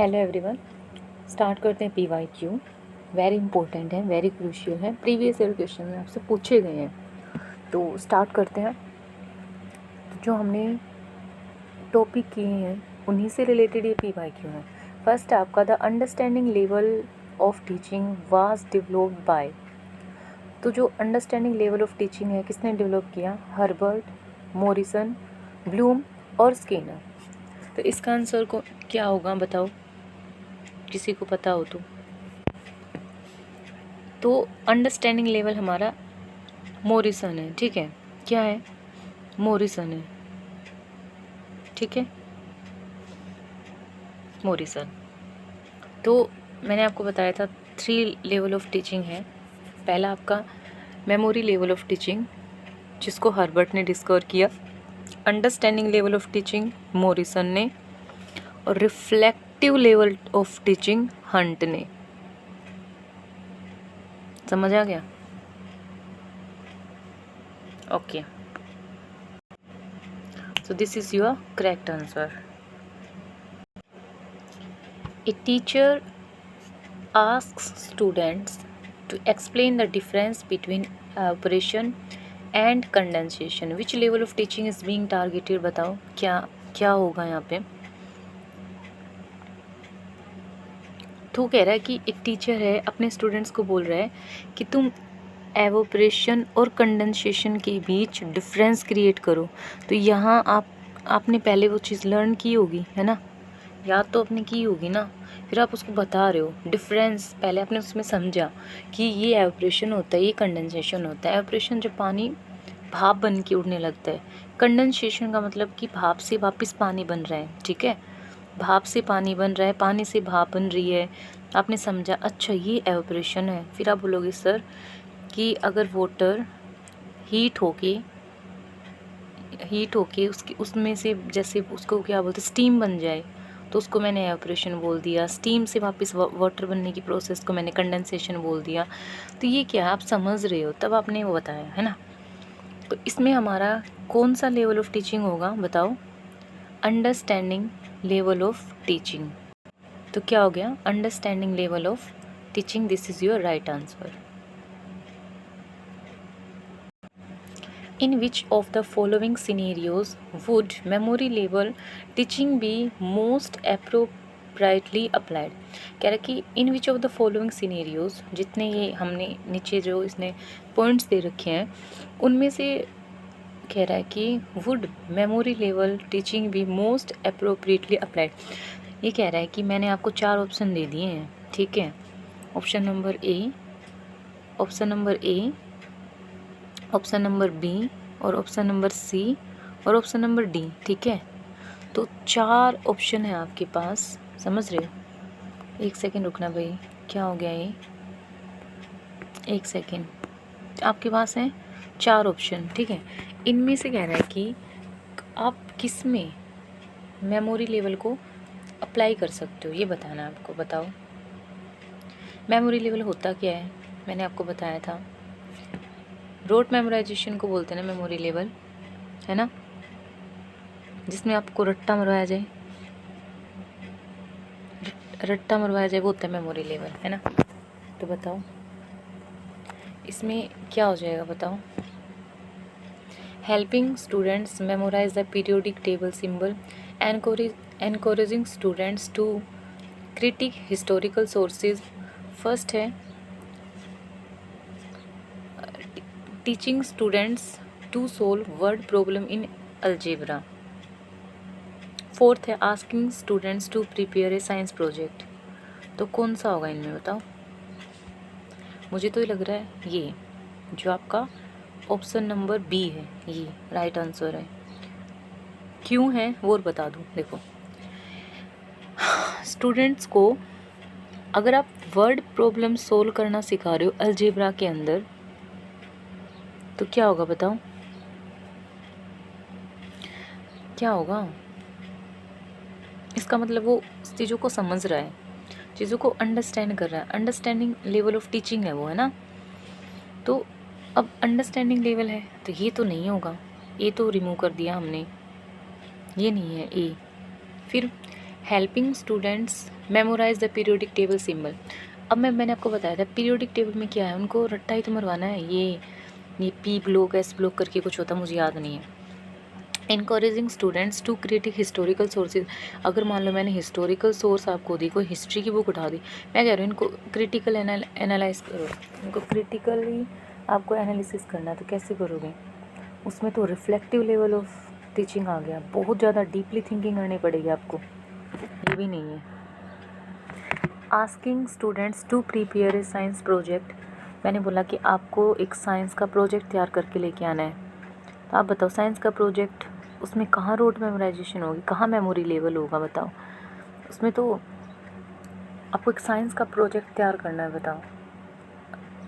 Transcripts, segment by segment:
Hello everyone, start करते हैं PYQ। Very important है, वेरी क्रूशियल है, प्रीवियस ईयर क्वेश्चन में आपसे पूछे गए हैं। तो स्टार्ट करते हैं। तो जो हमने टॉपिक किए हैं उन्हीं से रिलेटेड ये PYQ है। फर्स्ट आपका the understanding level of teaching was developed by. तो जो अंडरस्टैंडिंग लेवल ऑफ टीचिंग है किसने डेवलप किया? हर्बर्ट, मॉरिसन, ब्लूम और स्किनर। तो इसका आंसर को क्या होगा बताओ, किसी को पता हो तो अंडरस्टैंडिंग लेवल हमारा मॉरिसन है। ठीक है, क्या है? मॉरिसन है। ठीक है, मॉरिसन। तो मैंने आपको बताया था 3 लेवल ऑफ टीचिंग है। पहला आपका मेमोरी लेवल ऑफ टीचिंग जिसको हर्बर्ट ने डिस्कवर किया, understanding level of teaching Morrison ने, और reflective level of teaching Hunt ने। समझ आ गया? Okay, so this is your correct answer. A teacher asks students to explain the difference between evaporation and condensation. Which level of teaching is being targeted? बताओ क्या क्या होगा यहाँ पे। तो कह रहा है कि एक टीचर है अपने स्टूडेंट्स को बोल रहा है कि तुम एवोपरेशन और कंडेंसेशन के बीच डिफरेंस क्रिएट करो। तो यहाँ आपने पहले वो चीज़ लर्न की होगी, है ना, याद तो आपने की होगी ना, फिर आप उसको बता रहे हो डिफरेंस। पहले आपने उसमें समझा कि ये एवोपरेशन होता है, ये कंडेंसेशन होता है। एवोपरेशन जब पानी भाप बन के उड़ने लगता है, कंडेंसेशन का मतलब कि भाप से वापस पानी बन रहा है। ठीक है, भाप से पानी बन रहा है, पानी से भाप बन रही है। आपने समझा, अच्छा ये एवोपरेशन है। फिर आप बोलोगे सर कि अगर वाटर हीट होके उसकी उसमें से जैसे उसको क्या बोलते हैं, स्टीम बन जाए, तो उसको मैंने एवोपरेशन बोल दिया। स्टीम से वापस वाटर बनने की प्रोसेस को मैंने कंडेंसेशन बोल दिया। तो ये क्या आप समझ रहे हो, तब आपने वो बताया है ना। तो इसमें हमारा कौन सा लेवल ऑफ टीचिंग होगा बताओ? Understanding level of teaching. तो क्या हो गया? Understanding level of teaching. This is your right answer. In which of the following scenarios would memory level teaching be most appropriately applied? कह रहा है कि in which of the following scenarios, जितने ये हमने नीचे जो इसने पॉइंट्स दे रखे हैं उनमें से कह रहा है कि would memory level teaching be most appropriately applied। ये कह रहा है कि मैंने आपको 4 ऑप्शन दे दिए हैं। ठीक है, option number A, option number A, option number B और ऑप्शन नंबर सी और ऑप्शन नंबर डी। ठीक है, तो 4 ऑप्शन है आपके पास, समझ रहे हो? एक सेकेंड रुकना भाई, क्या हो गया ये? एक सेकेंड। आपके पास है 4 ऑप्शन। ठीक है, इनमें से कह रहा है कि आप किस में मेमोरी लेवल को अप्लाई कर सकते हो, ये बताना है आपको। बताओ मेमोरी लेवल होता क्या है? मैंने आपको बताया था, रोट मेमोराइजेशन को बोलते हैं ना मेमोरी लेवल, है ना, जिसमें आपको रट्टा मरवाया जाए, रट्टा मरवाया जाए, वो होता है मेमोरी लेवल, है ना। तो बताओ इसमें क्या हो जाएगा बताओ? Helping students memorise the periodic table symbol, encouraging students to critique historical sources. First है teaching students to solve word problem in algebra. Fourth है asking students to prepare a science project. तो कौन सा होगा इनमें बताओ? मुझे तो ये लग रहा है ये जो आपका ऑप्शन नंबर बी है ये राइट आंसर है। क्यों है वो बता दूँ। देखो स्टूडेंट्स को अगर आप वर्ड प्रॉब्लम सोल्व करना सिखा रहे हो अलजेब्रा के अंदर, तो क्या होगा बताओ? क्या होगा? इसका मतलब वो चीज़ों को समझ रहा है, चीज़ों को अंडरस्टैंड कर रहा है। अंडरस्टैंडिंग लेवल ऑफ टीचिंग है वो, है ना। तो अब अंडरस्टैंडिंग लेवल है तो ये तो नहीं होगा, ये तो रिमूव कर दिया हमने, ये नहीं है ए। फिर helping students memorise the periodic table symbol. अब मैंने आपको बताया था पीरियोडिक टेबल में क्या है, उनको रट्टा ही तो मरवाना है। ये पी ब्लॉक एस ब्लॉक करके कुछ होता, मुझे याद नहीं है। Encouraging students to create historical sources. अगर मान लो मैंने हिस्टोरिकल सोर्स आपको दी, कोई हिस्ट्री की बुक उठा दी, मैं कह रही हूँ इनको क्रिटिकल एनालाइज करो, इनको क्रिटिकली आपको एनालिसिस करना है, तो कैसे करोगे? उसमें तो रिफ्लेक्टिव लेवल ऑफ टीचिंग आ गया, बहुत ज़्यादा डीपली थिंकिंग करनी पड़ेगी आपको, ये भी नहीं है। Asking students to prepare a science project. मैंने बोला कि आपको एक साइंस का प्रोजेक्ट तैयार करके लेके आना है, तो आप बताओ साइंस का प्रोजेक्ट, उसमें कहाँ रोड मेमोराइजेशन होगी, कहाँ मेमोरी लेवल होगा, बताओ। उसमें तो आपको एक साइंस का प्रोजेक्ट तैयार करना है, बताओ।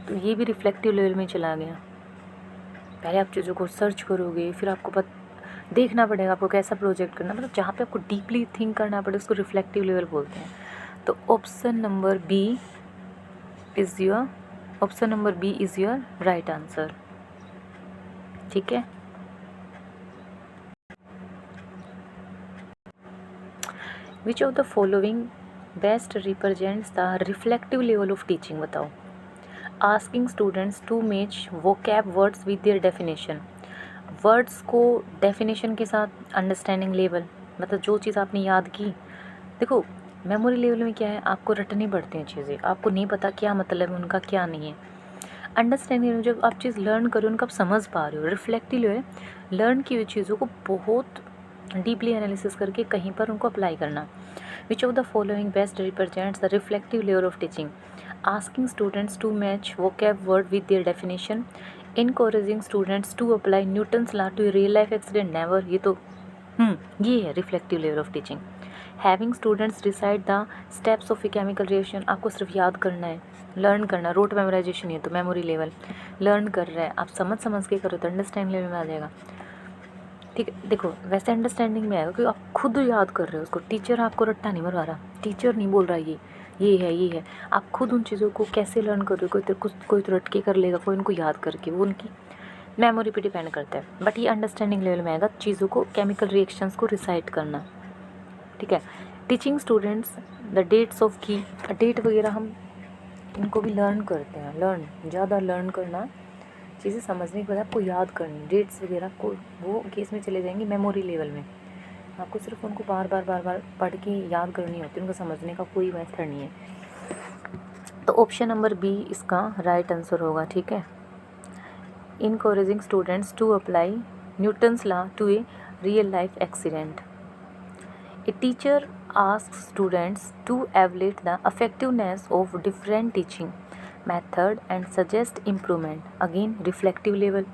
तो ये भी रिफ्लेक्टिव लेवल में चला गया। पहले आप चीज़ों को सर्च करोगे, फिर आपको देखना पड़ेगा आपको कैसा प्रोजेक्ट करना, मतलब जहाँ पे आपको डीपली थिंक करना पड़े उसको रिफ्लेक्टिव लेवल बोलते हैं। तो option number B is your right answer, ठीक है। Which of the following best represents the reflective level of teaching, बताओ। Asking students to match vocab words with their definition. Words को डेफिनेशन के साथ understanding level, मतलब जो चीज़ आपने याद की। देखो मेमोरी लेवल में क्या है, आपको रटनी पड़ती हैं चीज़ें, आपको नहीं पता क्या मतलब है उनका, क्या नहीं है। अंडरस्टैंडिंग जब आप चीज़ लर्न करो, उनको आप समझ पा रहे हो। रिफ्लेक्टिव है लर्न की हुई चीज़ों को बहुत डीपली एनालिसिस करके कहीं पर उनको अप्लाई करना। Which of the following best represents the reflective level of teaching. Asking students to match vocab word with their definition. Encouraging students to apply Newton's law to real life accident never. ये तो ये है reflective level of teaching. Having students decide the steps of a chemical reaction. आपको सिर्फ याद करना है, learn करना। रोट मेमोराइजेशन है तो मेमोरी लेवल लर्न कर रहा है, आप समझ के करो तो अंडरस्टैंड लेवल में आ जाएगा, ठीक है। देखो वैसे अंडरस्टैंडिंग में आएगा क्योंकि आप खुद याद कर रहे हो उसको, टीचर आपको रट्टा नहीं मरवा रहा, टीचर नहीं बोल रहा ये है। आप खुद उन चीज़ों को कैसे लर्न कर रहे हो, कोई तो रट के कर लेगा, कोई उनको याद करके, वो उनकी मेमोरी पे डिपेंड करता है। बट ये अंडरस्टैंडिंग लेवल में आएगा, चीज़ों को केमिकल रिएक्शंस को रिसाइट करना, ठीक है। Teaching students the dates of key. Date वगैरह हम इनको भी लर्न करते हैं, ज़्यादा लर्न करना, चीज़ें समझने के बाद आपको याद करनी, डेट्स वगैरह को वो केस में चले जाएंगे मेमोरी लेवल में। आपको सिर्फ उनको बार बार पढ़ के याद करनी होती है, उनको समझने का कोई मेथड नहीं है। तो ऑप्शन नंबर बी इसका राइट आंसर होगा, ठीक है। Encouraging students to apply Newton's law to a real life accident. A teacher asks students to evaluate the effectiveness of different teaching method and suggest improvement. Again reflective level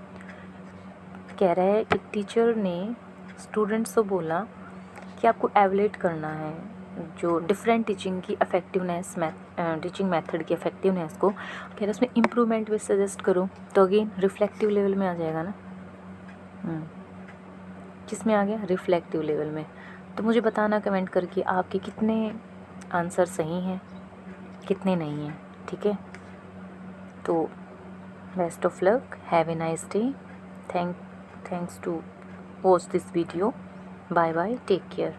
कह रहा है, एक teacher ने students को बोला कि आपको एवलेट करना है जो डिफरेंट टीचिंग की इफेक्टिवनेस, टीचिंग मेथड की इफेक्टिवनेस को, कह रहा है उसमें इम्प्रूवमेंट भी सजेस्ट करो। तो अगेन रिफ्लेक्टिव लेवल में आ जाएगा ना, किसमें आ गया, रिफ्लेक्टिव लेवल में। तो मुझे बताना कमेंट करके आपके कितने आंसर सही हैं, कितने नहीं हैं, ठीक है। तो best of luck, have a nice day, thanks to watch this video, bye bye, take care.